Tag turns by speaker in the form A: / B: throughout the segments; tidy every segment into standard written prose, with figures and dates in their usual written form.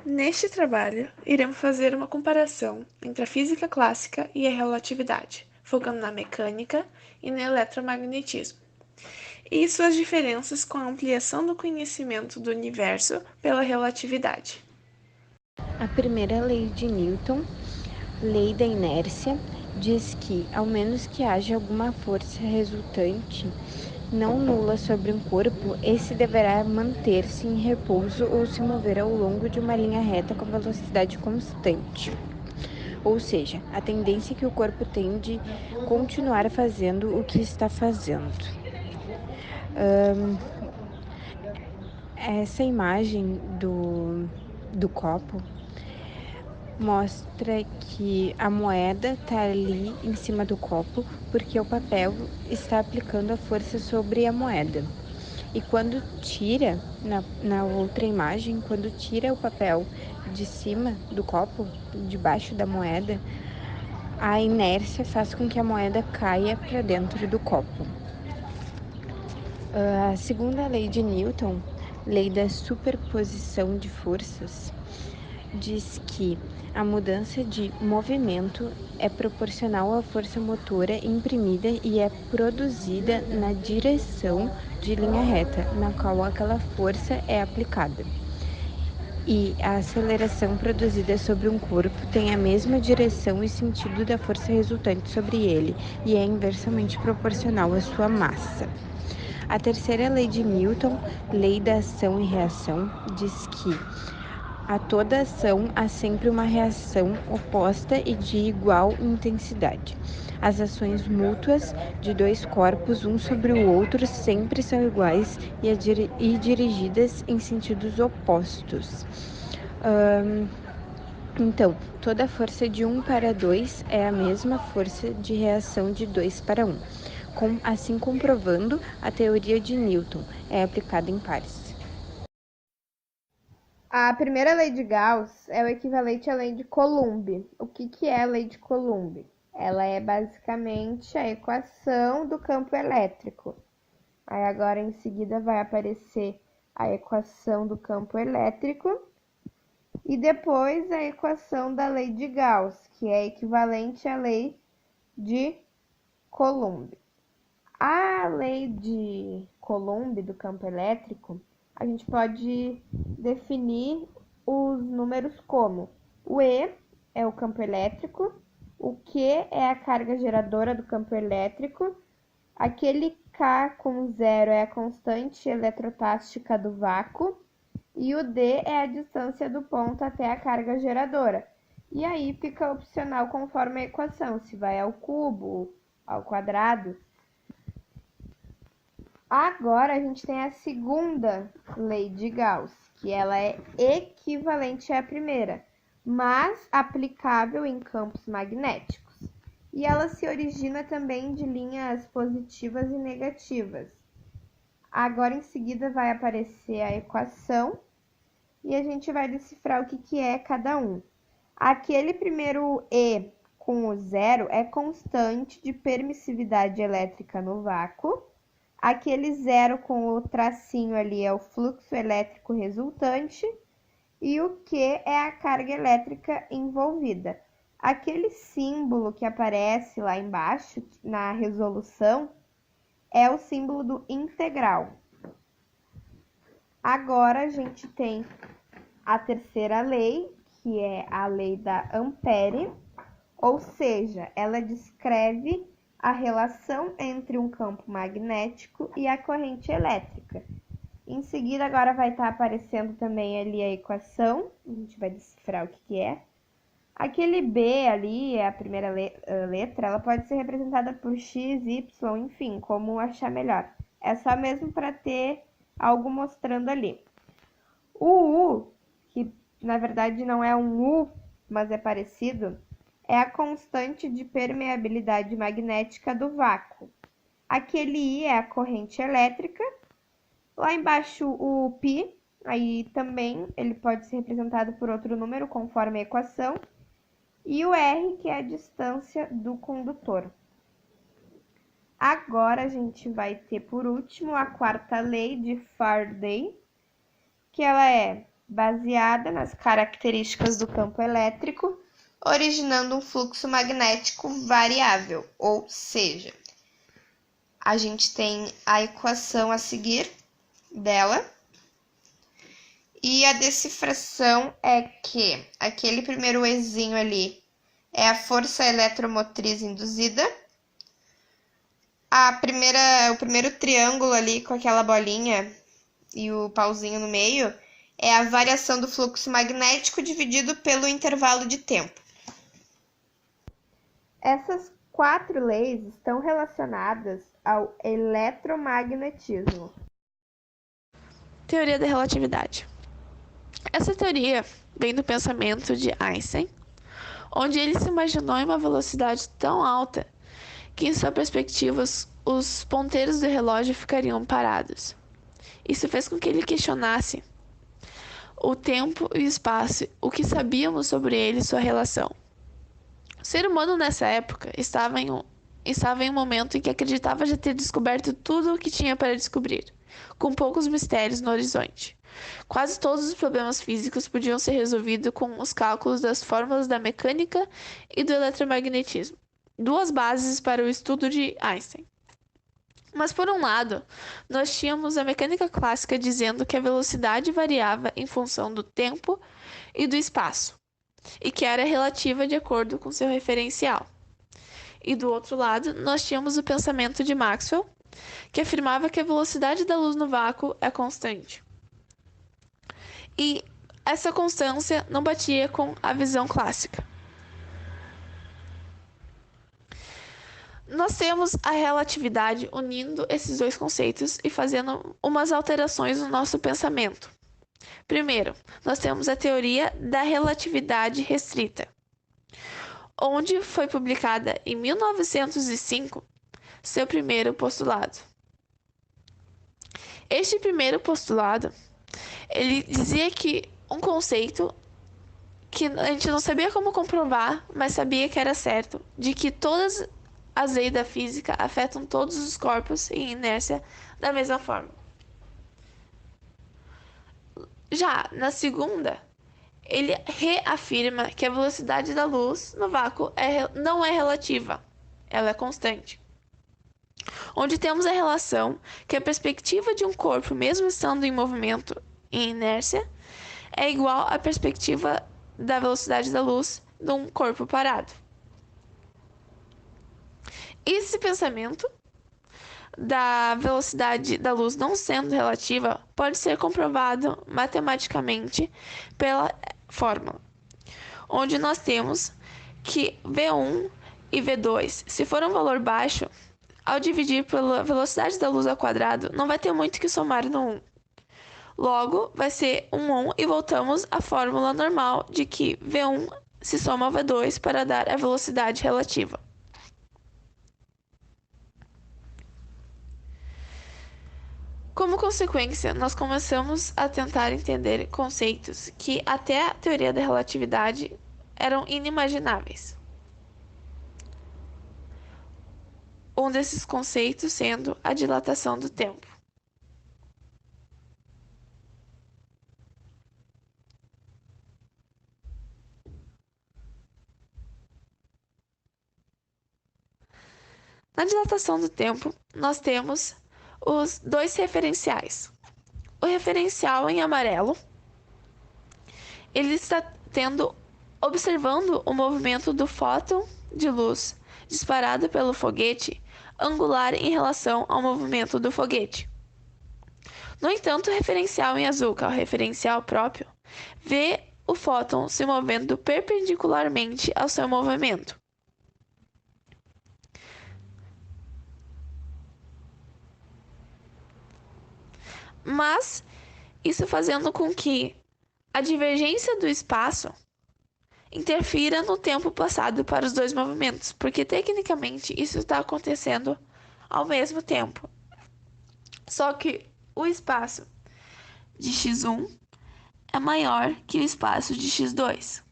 A: Neste trabalho, iremos fazer uma comparação entre a física clássica e a relatividade, focando na mecânica e no eletromagnetismo, e suas diferenças com a ampliação do conhecimento do universo pela relatividade.
B: A primeira lei de Newton, lei da inércia, diz que, ao menos que haja alguma força resultante não nula sobre um corpo, esse deverá manter-se em repouso ou se mover ao longo de uma linha reta com velocidade constante. Ou seja, a tendência que o corpo tem de continuar fazendo o que está fazendo. Essa imagem do copo mostra que a moeda está ali em cima do copo porque o papel está aplicando a força sobre a moeda. E quando tira, na outra imagem, quando tira o papel de cima do copo, debaixo da moeda, a inércia faz com que a moeda caia para dentro do copo. A segunda lei de Newton, lei da superposição de forças, diz que a mudança de movimento é proporcional à força motora imprimida e é produzida na direção de linha reta na qual aquela força é aplicada. E a aceleração produzida sobre um corpo tem a mesma direção e sentido da força resultante sobre ele e é inversamente proporcional à sua massa. A terceira lei de Newton, lei da ação e reação, diz que a toda ação há sempre uma reação oposta e de igual intensidade. As ações mútuas de dois corpos, um sobre o outro, sempre são iguais e dirigidas em sentidos opostos. Então, toda força de 1 para 2 é a mesma força de reação de 2 para 1. Assim comprovando, a teoria de Newton é aplicada em pares.
C: A primeira lei de Gauss é o equivalente à lei de Coulomb. O que é a lei de Coulomb? Ela é basicamente a equação do campo elétrico. Aí agora em seguida vai aparecer a equação do campo elétrico e depois a equação da lei de Gauss, que é equivalente à lei de Coulomb. A lei de Coulomb do campo elétrico, a gente pode definir os números como o E é o campo elétrico, o Q é a carga geradora do campo elétrico, aquele K com zero é a constante eletrotástica do vácuo e o D é a distância do ponto até a carga geradora. E aí fica opcional conforme a equação, se vai ao cubo, ao quadrado. Agora a gente tem a segunda lei de Gauss, que ela é equivalente à primeira, mas aplicável em campos magnéticos. E ela se origina também de linhas positivas e negativas. Agora em seguida vai aparecer a equação e a gente vai decifrar o que é cada um. Aquele primeiro E com o zero é constante de permissividade elétrica no vácuo. Aquele zero com o tracinho ali é o fluxo elétrico resultante e o Q é a carga elétrica envolvida. Aquele símbolo que aparece lá embaixo na resolução é o símbolo do integral. Agora a gente tem a terceira lei, que é a lei da Ampère, ou seja, ela descreve a relação entre um campo magnético e a corrente elétrica. Em seguida, agora vai estar aparecendo também ali a equação, a gente vai decifrar o que é. Aquele B ali, é a primeira letra, ela pode ser representada por X, Y, enfim, como achar melhor. É só mesmo para ter algo mostrando ali. O U, que na verdade não é um U, mas é parecido, é a constante de permeabilidade magnética do vácuo. Aquele I é a corrente elétrica. Lá embaixo o π, aí também ele pode ser representado por outro número conforme a equação. E o R, que é a distância do condutor. Agora a gente vai ter por último a quarta lei de Faraday, que ela é baseada nas características do campo elétrico, originando um fluxo magnético variável, ou seja, a gente tem a equação a seguir dela, e a decifração é que aquele primeiro Ezinho ali é a força eletromotriz induzida, o primeiro triângulo ali com aquela bolinha e o pauzinho no meio é a variação do fluxo magnético dividido pelo intervalo de tempo. Essas 4 leis estão relacionadas ao eletromagnetismo.
A: Teoria da relatividade. Essa teoria vem do pensamento de Einstein, onde ele se imaginou em uma velocidade tão alta que, em sua perspectiva, os ponteiros do relógio ficariam parados. Isso fez com que ele questionasse o tempo e o espaço, o que sabíamos sobre ele e sua relação. O ser humano nessa época estava em um momento em que acreditava já ter descoberto tudo o que tinha para descobrir, com poucos mistérios no horizonte. Quase todos os problemas físicos podiam ser resolvidos com os cálculos das fórmulas da mecânica e do eletromagnetismo, 2 bases para o estudo de Einstein. Mas, por um lado, nós tínhamos a mecânica clássica dizendo que a velocidade variava em função do tempo e do espaço, e que era relativa de acordo com seu referencial. E do outro lado, nós tínhamos o pensamento de Maxwell, que afirmava que a velocidade da luz no vácuo é constante. E essa constância não batia com a visão clássica. Nós temos a relatividade unindo esses 2 conceitos e fazendo umas alterações no nosso pensamento. Primeiro, nós temos a teoria da relatividade restrita, onde foi publicada em 1905 seu primeiro postulado. Este primeiro postulado, ele dizia que um conceito que a gente não sabia como comprovar, mas sabia que era certo, de que todas as leis da física afetam todos os corpos em inércia da mesma forma. Já na segunda, ele reafirma que a velocidade da luz no vácuo não é relativa, ela é constante. Onde temos a relação que a perspectiva de um corpo, mesmo estando em movimento em inércia, é igual à perspectiva da velocidade da luz de um corpo parado. Esse pensamento da velocidade da luz não sendo relativa pode ser comprovado matematicamente pela fórmula, onde nós temos que V1 e V2, se for um valor baixo, ao dividir pela velocidade da luz ao quadrado, não vai ter muito que somar no 1. Logo, vai ser 1 e voltamos à fórmula normal de que V1 se soma ao V2 para dar a velocidade relativa. Como consequência, nós começamos a tentar entender conceitos que até a teoria da relatividade eram inimagináveis. Um desses conceitos sendo a dilatação do tempo. Na dilatação do tempo, nós temos os 2 referenciais. O referencial em amarelo, ele está observando o movimento do fóton de luz disparado pelo foguete angular em relação ao movimento do foguete. No entanto, o referencial em azul, que é o referencial próprio, vê o fóton se movendo perpendicularmente ao seu movimento. Mas isso fazendo com que a divergência do espaço interfira no tempo passado para os 2 movimentos, porque tecnicamente isso está acontecendo ao mesmo tempo. Só que o espaço de x1 é maior que o espaço de x2.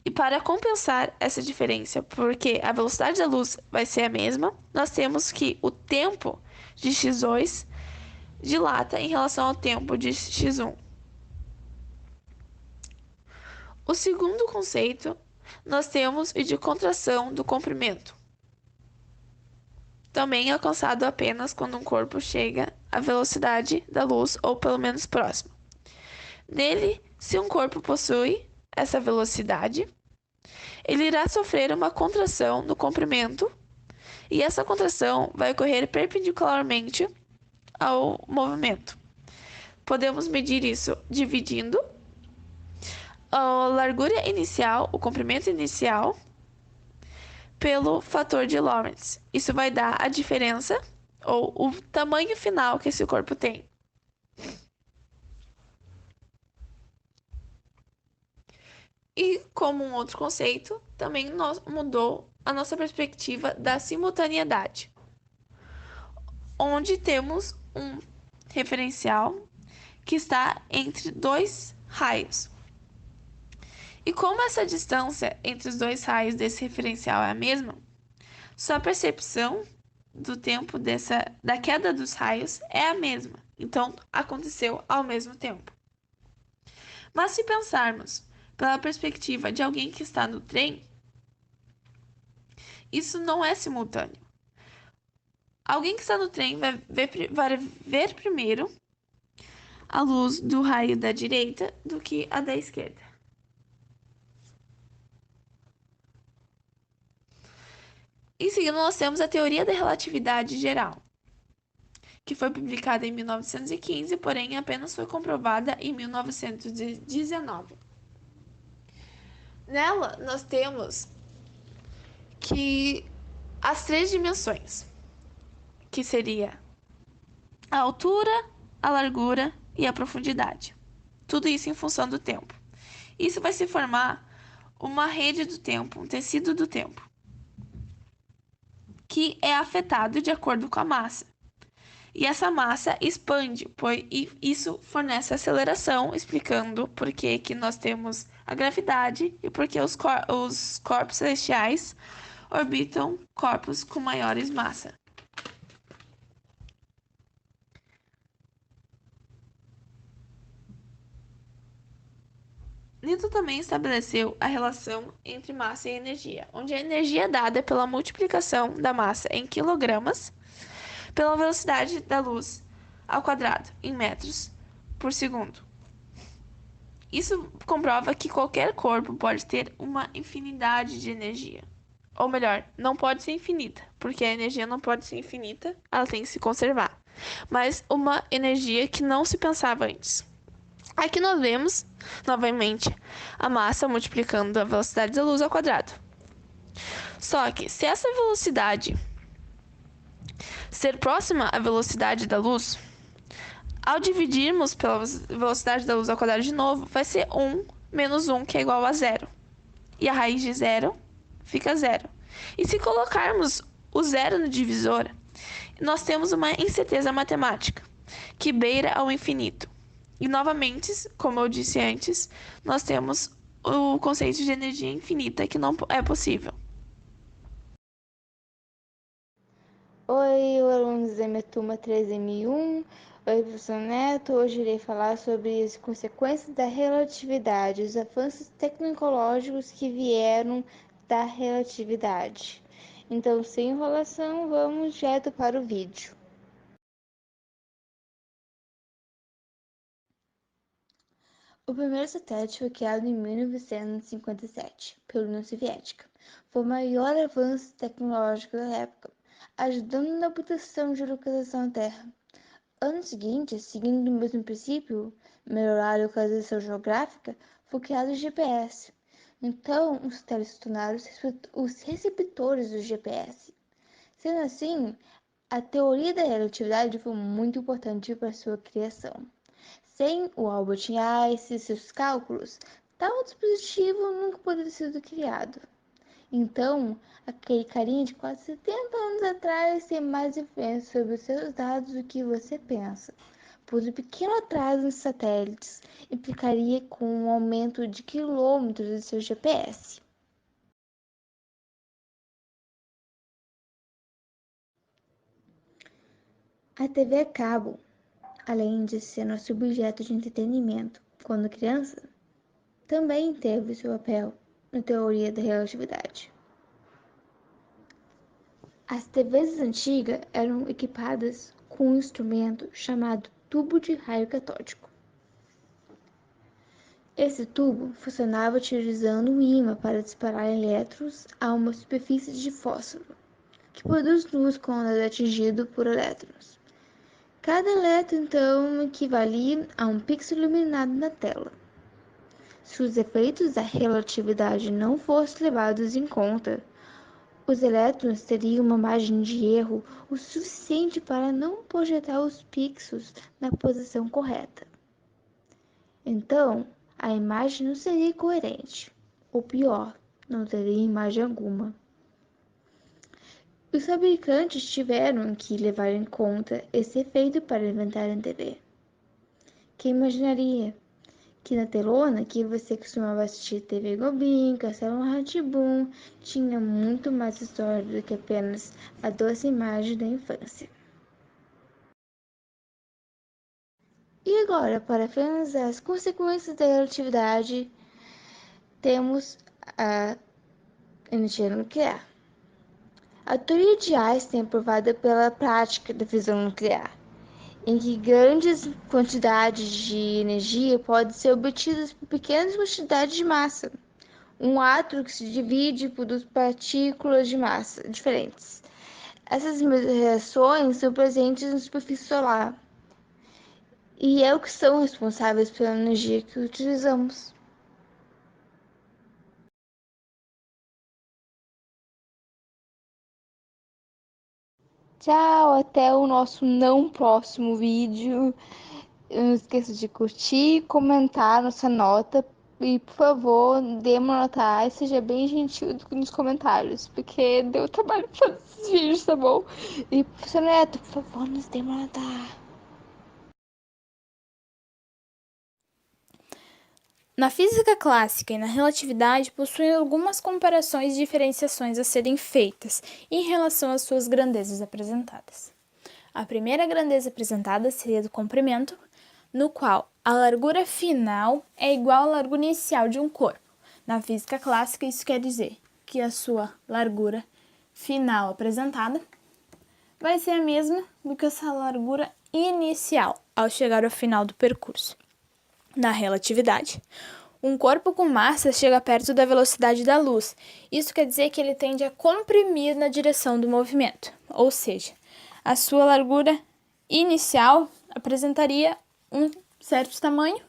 A: E para compensar essa diferença, porque a velocidade da luz vai ser a mesma, nós temos que o tempo de x2 dilata em relação ao tempo de x1. O segundo conceito, nós temos o de contração do comprimento, também é alcançado apenas quando um corpo chega à velocidade da luz ou pelo menos próximo. Nele, se um corpo possui essa velocidade, ele irá sofrer uma contração no comprimento e essa contração vai ocorrer perpendicularmente ao movimento. Podemos medir isso dividindo a largura inicial, o comprimento inicial, pelo fator de Lorentz. Isso vai dar a diferença ou o tamanho final que esse corpo tem. E como um outro conceito, também mudou a nossa perspectiva da simultaneidade, onde temos um referencial que está entre dois raios. E como essa distância entre os dois raios desse referencial é a mesma, sua percepção do tempo da queda dos raios é a mesma. Então, aconteceu ao mesmo tempo. Mas se pensarmos pela perspectiva de alguém que está no trem, isso não é simultâneo. Alguém que está no trem vai ver primeiro a luz do raio da direita do que a da esquerda. Em seguida, nós temos a teoria da relatividade geral, que foi publicada em 1915, porém apenas foi comprovada em 1919. Nela, nós temos que as três dimensões, que seria a altura, a largura e a profundidade. Tudo isso em função do tempo. Isso vai se formar uma rede do tempo, um tecido do tempo, que é afetado de acordo com a massa. E essa massa expande, pois isso fornece aceleração, explicando por que nós temos a gravidade e por que os corpos celestiais orbitam corpos com maiores massa. Newton também estabeleceu a relação entre massa e energia, onde a energia é dada pela multiplicação da massa em quilogramas pela velocidade da luz ao quadrado, em metros por segundo. Isso comprova que qualquer corpo pode ter uma infinidade de energia. Ou melhor, não pode ser infinita, porque a energia não pode ser infinita, ela tem que se conservar. Mas uma energia que não se pensava antes. Aqui nós vemos, novamente, a massa multiplicando a velocidade da luz ao quadrado. Só que, se essa velocidade ser próxima à velocidade da luz, ao dividirmos pela velocidade da luz ao quadrado de novo, vai ser 1 menos 1, que é igual a 0. E a raiz de 0 fica 0. E se colocarmos o 0 no divisor, nós temos uma incerteza matemática, que beira ao infinito. E novamente, como eu disse antes, nós temos o conceito de energia infinita, que não é possível.
B: Oi, alunos da minha turma 3M1. Oi, professor Neto. Hoje irei falar sobre as consequências da relatividade, os avanços tecnológicos que vieram da relatividade. Então, sem enrolação, vamos direto para o vídeo. O primeiro satélite foi criado em 1957 pela União Soviética. Foi o maior avanço tecnológico da época, ajudando na obtenção de localização da Terra. Ano seguinte, seguindo o mesmo princípio, melhorar a localização geográfica, foi criado o GPS. Então, os satélites se tornaram os receptores do GPS. Sendo assim, a teoria da relatividade foi muito importante para sua criação. Sem o Albert Einstein e seus cálculos, tal dispositivo nunca poderia ter sido criado. Então, aquele carinha de quase 70 anos atrás tem mais influência sobre os seus dados do que você pensa, pois o pequeno atraso nos satélites implicaria com um aumento de quilômetros de seu GPS. A TV a cabo, além de ser nosso objeto de entretenimento quando criança,
D: também teve seu papel na teoria da relatividade. As TVs antigas eram equipadas com um instrumento chamado tubo de raio catódico. Esse tubo funcionava utilizando um ímã para disparar elétrons a uma superfície de fósforo, que produz luz quando é atingido por elétrons. Cada elétron, então, equivalia a um pixel iluminado na tela. Se os efeitos da relatividade não fossem levados em conta, os elétrons teriam uma margem de erro o suficiente para não projetar os pixels na posição correta. Então, a imagem não seria coerente, ou pior, não teria imagem alguma. Os fabricantes tiveram que levar em conta esse efeito para inventar a TV. Quem imaginaria que na telona que você costumava assistir TV Globinho, Castelo Rá-Tim-Bum, tinha muito mais história do que apenas a doce imagem da infância. E agora, para finalizar as consequências da relatividade, temos a energia nuclear. A teoria de Einstein é provada pela prática da fissão nuclear, em que grandes quantidades de energia podem ser obtidas por pequenas quantidades de massa. Um átomo que se divide por duas partículas de massa diferentes. Essas mesmas reações são presentes na superfície solar e é o que são responsáveis pela energia que utilizamos. Tchau, até o nosso não próximo vídeo. Não esqueça de curtir, comentar nossa nota e, por favor, dê uma nota e seja bem gentil nos comentários, porque deu trabalho fazer esses vídeos, tá bom? E, seu Neto, por favor, nos dê uma nota.
E: Na física clássica e na relatividade possuem algumas comparações e diferenciações a serem feitas em relação às suas grandezas apresentadas. A primeira grandeza apresentada seria do comprimento, no qual a largura final é igual à largura inicial de um corpo. Na física clássica, isso quer dizer que a sua largura final apresentada vai ser a mesma do que essa largura inicial ao chegar ao final do percurso. Na relatividade, um corpo com massa chega perto da velocidade da luz. Isso quer dizer que ele tende a comprimir na direção do movimento, ou seja, a sua largura inicial apresentaria um certo tamanho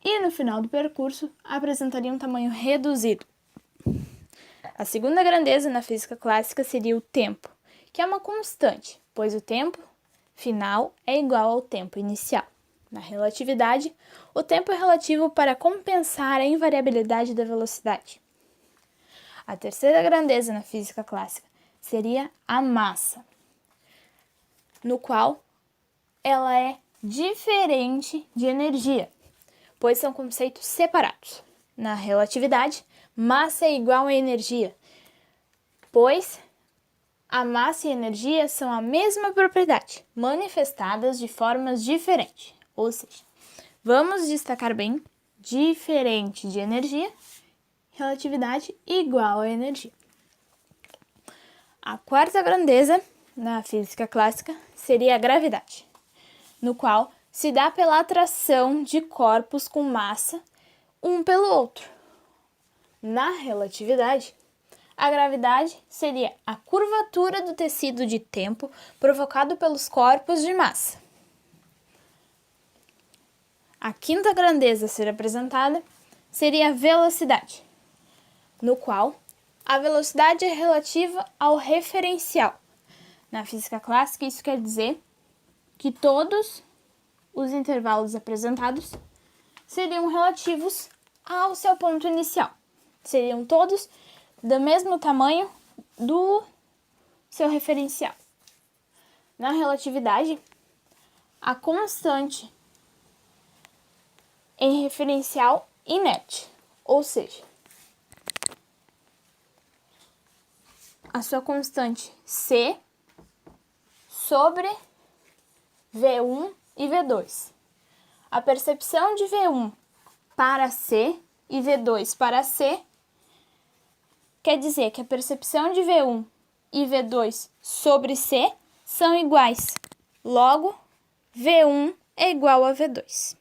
E: e no final do percurso apresentaria um tamanho reduzido. A segunda grandeza na física clássica seria o tempo, que é uma constante, pois o tempo final é igual ao tempo inicial. Na relatividade, o tempo é relativo para compensar a invariabilidade da velocidade. A terceira grandeza na física clássica seria a massa, no qual ela é diferente de energia, pois são conceitos separados. Na relatividade, massa é igual a energia, pois a massa e a energia são a mesma propriedade, manifestadas de formas diferentes. Ou seja, vamos destacar bem, diferente de energia, relatividade igual a energia. A quarta grandeza na física clássica seria a gravidade, no qual se dá pela atração de corpos com massa um pelo outro. Na relatividade, a gravidade seria a curvatura do tecido de tempo provocado pelos corpos de massa. A quinta grandeza a ser apresentada seria a velocidade, no qual a velocidade é relativa ao referencial. Na física clássica, isso quer dizer que todos os intervalos apresentados seriam relativos ao seu ponto inicial. Seriam todos do mesmo tamanho do seu referencial. Na relatividade, a constante em referencial inerte, ou seja, a sua constante C sobre V1 e V2. A percepção de V1 para C e V2 para C, quer dizer que a percepção de V1 e V2 sobre C são iguais. Logo, V1 é igual a V2.